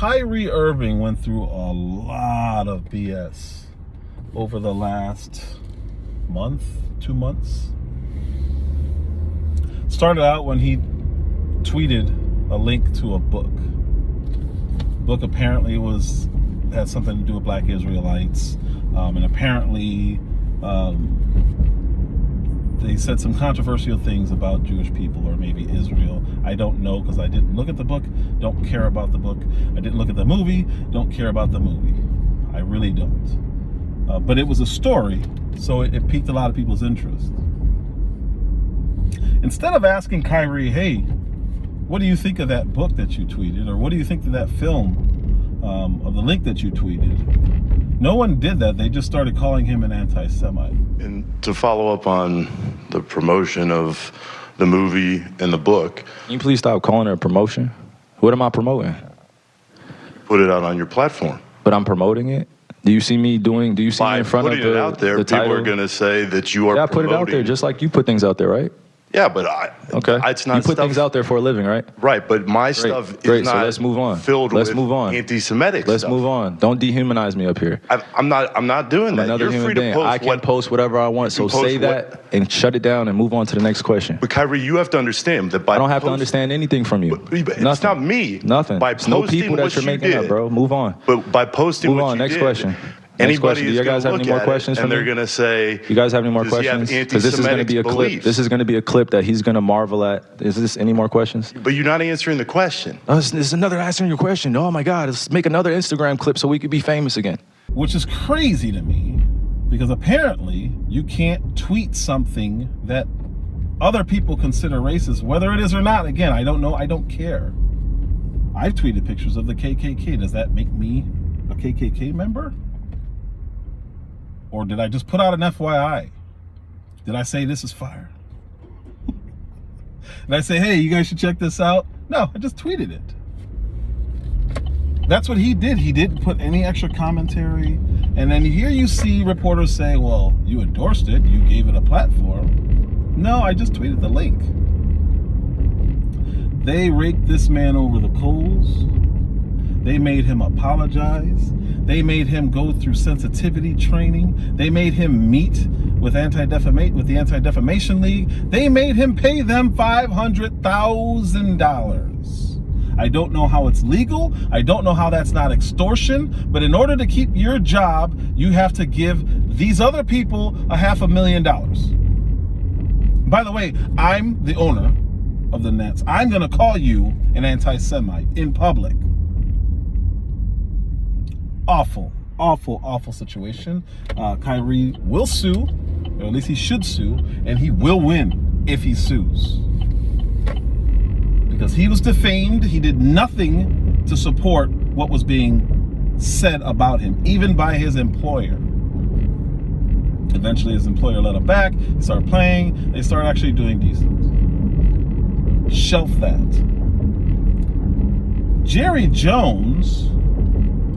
Kyrie Irving went through a lot of BS over the last month, 2 months. Started out when he tweeted a link to a book. The book apparently had something to do with Black Israelites, and apparently they said some controversial things about Jewish people or maybe Israel. I don't know because I didn't look at the book, don't care about the book. I didn't look at the movie, don't care about the movie. I really don't. But it was a story, so it piqued a lot of people's interest. Instead of asking Kyrie, hey, what do you think of that book that you tweeted? Or what do you think of that film, of the link that you tweeted? No one did that. They just started calling him an anti-Semite. And to follow up on the promotion of the movie and the book. Can you please stop calling it a promotion? What am I promoting? Put it out on your platform. But I'm promoting it? Do you see me in front of the title? By putting it out there, people are going to say that you are promoting. Yeah, put it out there just like you put things out there, right? Yeah, but it's not. You put things out there for a living, right? Right, but my stuff is not. So let's move on. Filled with anti-Semitic Let's move on. Don't dehumanize me up here. I'm not doing that. Another human being. I can post whatever I want. So say that and shut it down and move on to the next question. But Kyrie, you have to understand that I don't have to understand anything from you. It's not me. Nothing. By it's no people that you're making up, bro. Move on. But by posting what you did. Move on. Next question. Anybody do you guys have any more questions for me? And they're going to say, you guys have any more questions? Because this is going to be a clip. This is going to be a clip that he's going to marvel at. Is this any more questions? But you're not answering the question. Oh, this is another answering your question. Oh my God, let's make another Instagram clip so we could be famous again. Which is crazy to me, because apparently you can't tweet something that other people consider racist, whether it is or not. Again, I don't know. I don't care. I've tweeted pictures of the KKK. Does that make me a KKK member? Or did I just put out an FYI? Did I say this is fire? Did I say, hey, you guys should check this out? No, I just tweeted it. That's what he did. He didn't put any extra commentary. And then here you see reporters say, well, you endorsed it. You gave it a platform. No, I just tweeted the link. They raked this man over the coals. They made him apologize. They made him go through sensitivity training. They made him meet with the Anti-Defamation League. They made him pay them $500,000. I don't know how it's legal. I don't know how that's not extortion. But in order to keep your job, you have to give these other people $500,000. By the way, I'm the owner of the Nets. I'm going to call you an anti-Semite in public. Awful situation. Kyrie will sue, or at least he should sue, and he will win if he sues. Because he was defamed. He did nothing to support what was being said about him, even by his employer. Eventually his employer let him back. He started playing. They started actually doing decent. Shelf that. Jerry Jones,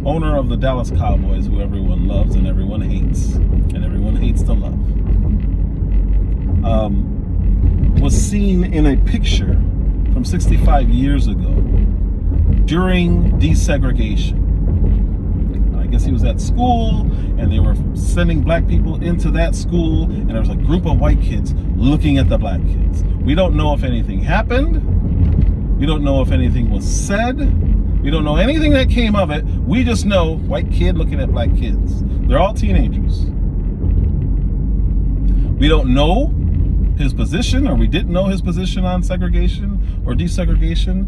owner of the Dallas Cowboys, who everyone loves and everyone hates to love, was seen in a picture from 65 years ago during desegregation. I guess he was at school and they were sending black people into that school, and there was a group of white kids looking at the black kids. We don't know if anything happened. We don't know if anything was said. We don't know anything that came of it. We just know white kid looking at black kids. They're all teenagers. We don't know his position, or we didn't know his position on segregation or desegregation.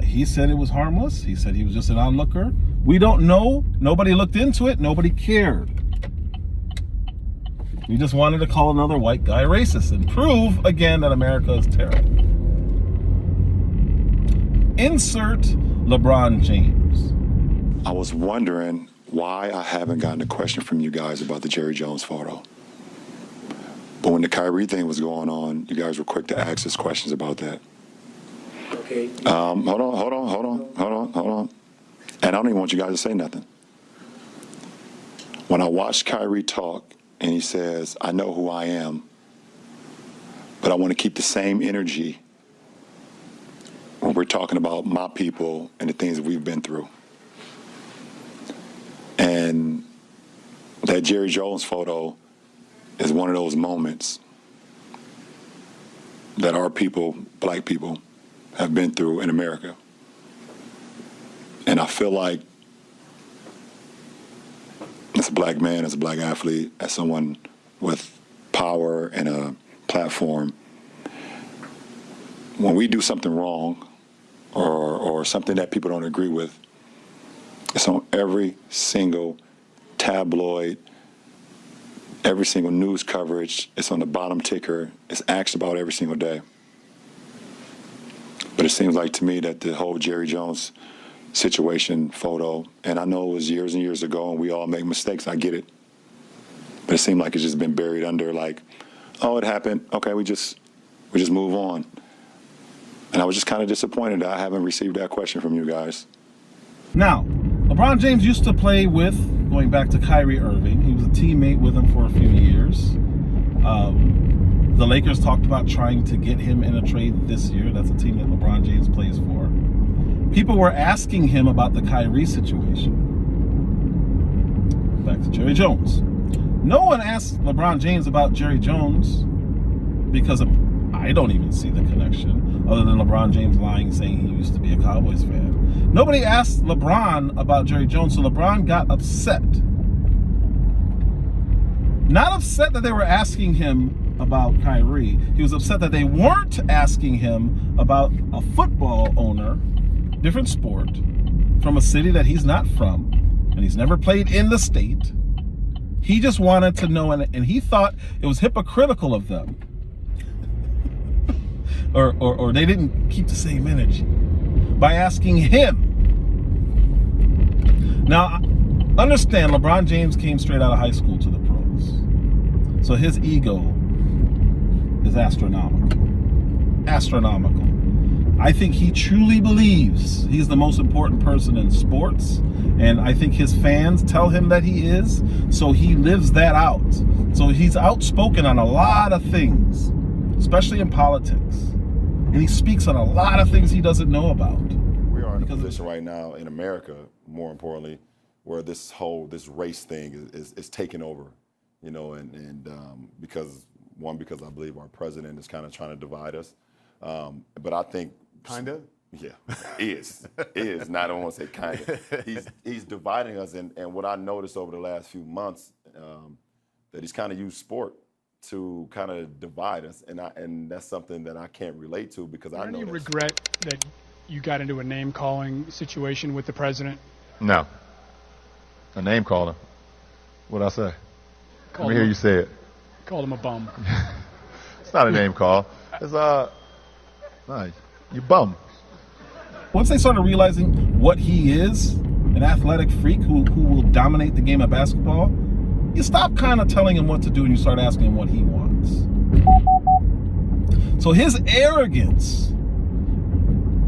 He said it was harmless. He said he was just an onlooker. We don't know. Nobody looked into it. Nobody cared. We just wanted to call another white guy racist and prove again that America is terrible. Insert LeBron James. I was wondering why I haven't gotten a question from you guys about the Jerry Jones photo. But when the Kyrie thing was going on, you guys were quick to ask us questions about that. Okay. Hold on. And I don't even want you guys to say nothing. When I watched Kyrie talk and he says, I know who I am, but I want to keep the same energy when we're talking about my people and the things that we've been through. And that Jerry Jones photo is one of those moments that our people, black people, have been through in America. And I feel like as a black man, as a black athlete, as someone with power and a platform, when we do something wrong or something that people don't agree with, it's on every single tabloid, every single news coverage. It's on the bottom ticker. It's asked about every single day. But it seems like to me that the whole Jerry Jones situation photo, and I know it was years and years ago and we all make mistakes, I get it. But it seemed like it's just been buried under like, oh, it happened. Okay, we just move on. And I was just kind of disappointed that I haven't received that question from you guys. Now, LeBron James used to play with, going back to Kyrie Irving, he was a teammate with him for a few years. The Lakers talked about trying to get him in a trade this year. That's a team that LeBron James plays for. People were asking him about the Kyrie situation. Back to Jerry Jones. No one asked LeBron James about Jerry Jones because I don't even see the connection other than LeBron James lying, saying he used to be a Cowboys fan. Nobody asked LeBron about Jerry Jones, so LeBron got upset. Not upset that they were asking him about Kyrie. He was upset that they weren't asking him about a football owner, different sport, from a city that he's not from, and he's never played in the state. He just wanted to know, and he thought it was hypocritical of them. or they didn't keep the same energy by asking him. Now, understand, LeBron James came straight out of high school to the pros. So his ego is astronomical. Astronomical. I think he truly believes he's the most important person in sports, and I think his fans tell him that he is, so he lives that out. So he's outspoken on a lot of things, especially in politics, and he speaks on a lot of things he doesn't know about. We are in a position right now in America, more importantly, where this race thing is taking over, you know, and because I believe our president is kind of trying to divide us, but I think kind of. Yeah, is. Not, I don't want to say kind of. He's dividing us, and what I noticed over the last few months, that he's kind of used sport to kind of divide us, and that's something that I can't relate to because I know. Do you regret that you got into a name-calling situation with the president? No. A name calling. What'd I say? Let me hear you say it. Called him a bum. It's not a name call. It's no, you bum. Once they started realizing what he is, an athletic freak who will dominate the game of basketball, you stop kind of telling him what to do and you start asking him what he wants. So his arrogance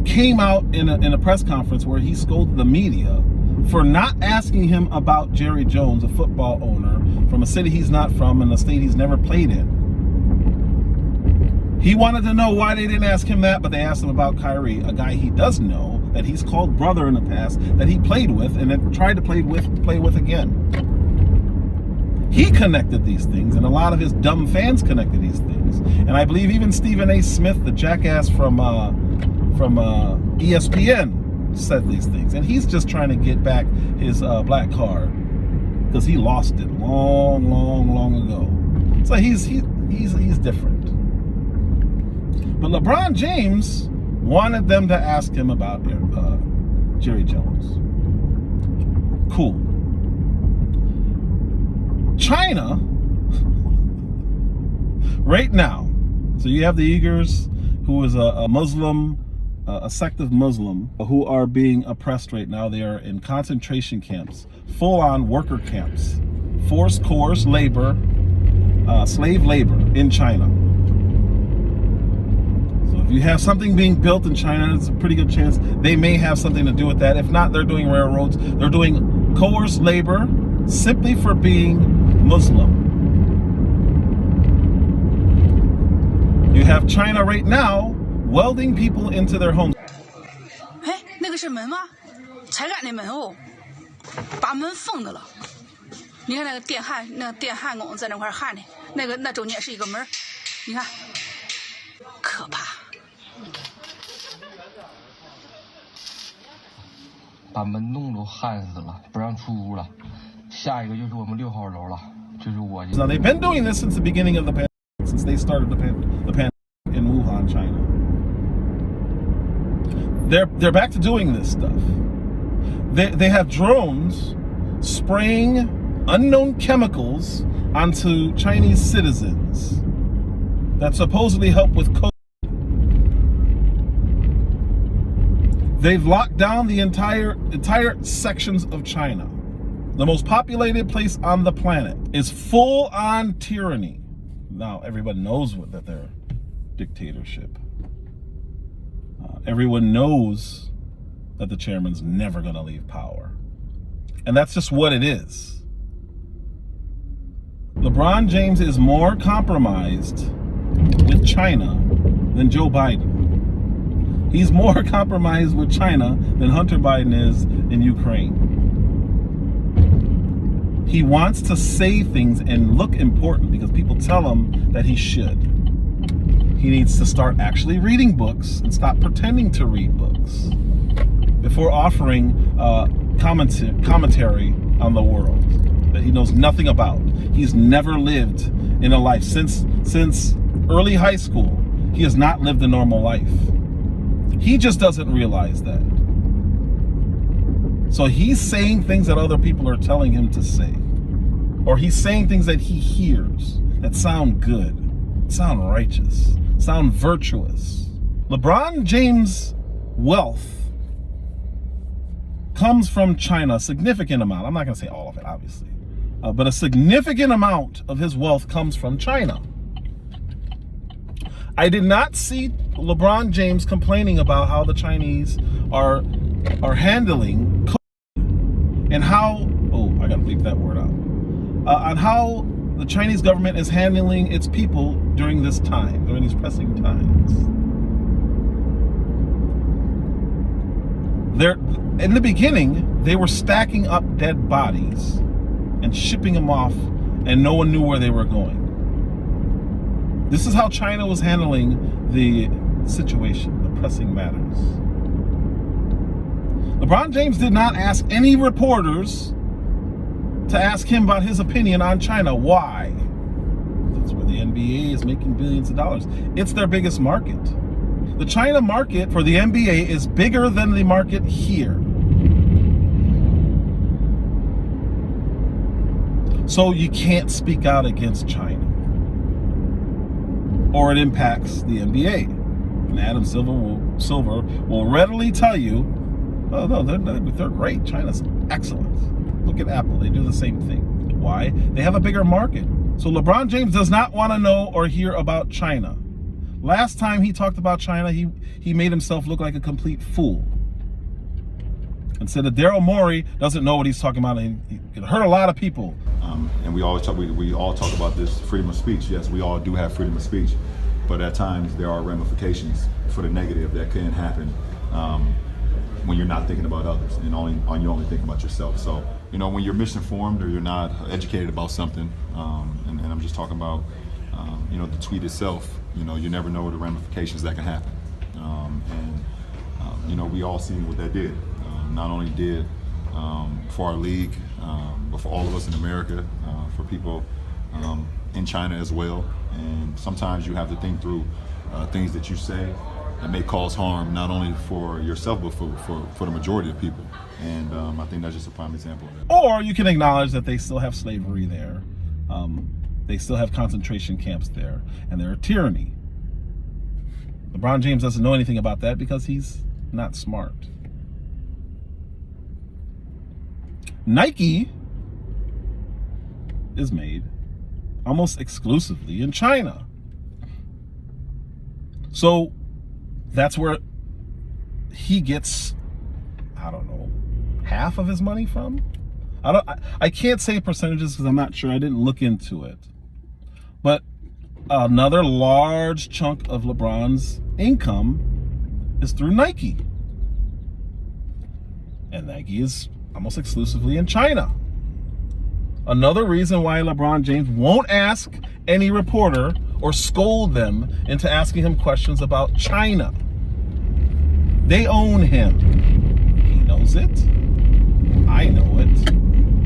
came out in a press conference where he scolded the media for not asking him about Jerry Jones, a football owner from a city he's not from and a state he's never played in. He wanted to know why they didn't ask him that, but they asked him about Kyrie, a guy he does know, that he's called brother in the past, that he played with and then tried to play with again. He connected these things, and a lot of his dumb fans connected these things. And I believe even Stephen A. Smith, the jackass from ESPN, said these things. And he's just trying to get back his black card because he lost it long ago. So he's different. But LeBron James wanted them to ask him about Jerry Jones. Cool. China, right now, so you have the Uyghurs, who is a Muslim, a sect of Muslim, who are being oppressed right now. They are in concentration camps, full-on worker camps, forced coerced labor, slave labor in China. So if you have something being built in China, it's a pretty good chance they may have something to do with that. If not, they're doing railroads. They're doing coerced labor simply for being Muslim. You have China right now welding people into their homes. 哎，那个是门吗？才敢那门哦！把门封的了。你看那个电焊工在那块焊的，那中间是一个门，你看，可怕。把门洞都焊死了，不让出屋了。下一个就是我们6号楼了，就是我。Now they've been doing this since the beginning of the pandemic, since they started the pandemic in Wuhan, China. They're back to doing this stuff. They have drones spraying unknown chemicals onto Chinese citizens that supposedly help with COVID. They've locked down the entire sections of China. The most populated place on the planet is full on tyranny. Now everybody knows that they're dictatorship. Everyone knows that the chairman's never going to leave power. And that's just what it is. LeBron James is more compromised with China than Joe Biden. He's more compromised with China than Hunter Biden is in Ukraine. He wants to say things and look important because people tell him that he should. He needs to start actually reading books and stop pretending to read books before offering commentary on the world that he knows nothing about. He's never lived in a life since early high school. He has not lived a normal life. He just doesn't realize that. So he's saying things that other people are telling him to say. Or he's saying things that he hears that sound good, sound righteous, sound virtuous. LeBron James' wealth comes from China, a significant amount. I'm not going to say all of it, obviously. But a significant amount of his wealth comes from China. I did not see LeBron James complaining about how the Chinese are handling COVID and how, I gotta bleep that word out, on how the Chinese government is handling its people during this time, during these pressing times. In the beginning, they were stacking up dead bodies and shipping them off, and no one knew where they were going. This is how China was handling the situation, the pressing matters. LeBron James did not ask any reporters to ask him about his opinion on China. Why? That's where the NBA is making billions of dollars. It's their biggest market. The China market for the NBA is bigger than the market here. So you can't speak out against China, or it impacts the NBA. And Adam Silver will readily tell you, oh no, they're great. China's excellent. Look at Apple, they do the same thing. Why? They have a bigger market. So LeBron James does not want to know or hear about China. Last time he talked about China, he made himself look like a complete fool. And said that Daryl Morey doesn't know what he's talking about, and it hurt a lot of people. And we all talk about this freedom of speech. Yes, we all do have freedom of speech, but at times there are ramifications for the negative that can happen when you're not thinking about others and you're only thinking about yourself. So, when you're misinformed or you're not educated about something, and I'm just talking about, the tweet itself, you never know the ramifications that can happen. We all seen what that did. Not only did for our league, but for all of us in America, for people in China as well. And sometimes you have to think through things that you say that may cause harm, not only for yourself, but for the majority of people. And I think that's just a prime example of that. Or you can acknowledge that they still have slavery there. They still have concentration camps there, and they're a tyranny. LeBron James doesn't know anything about that because he's not smart. Nike is made almost exclusively in China. So that's where he gets, I don't know, half of his money from? I can't say percentages because I'm not sure. I didn't look into it. But another large chunk of LeBron's income is through Nike. And Nike is almost exclusively in China. Another reason why LeBron James won't ask any reporter or scold them into asking him questions about China. They own him. He knows it. I know it.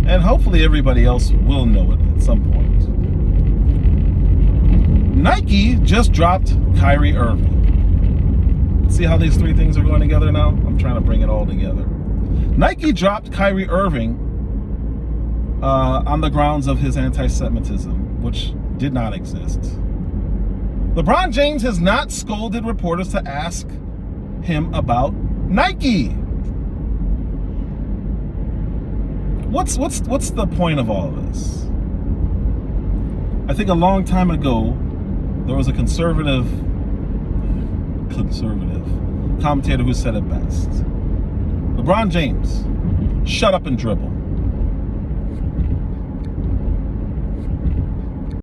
And hopefully everybody else will know it at some point. Nike just dropped Kyrie Irving. See how these three things are going together now? I'm trying to bring it all together. Nike dropped Kyrie Irving on the grounds of his anti-Semitism, which did not exist. LeBron James has not scolded reporters to ask him about Nike. What's the point of all this? I think a long time ago there was a conservative commentator who said it best. LeBron James, shut up and dribble.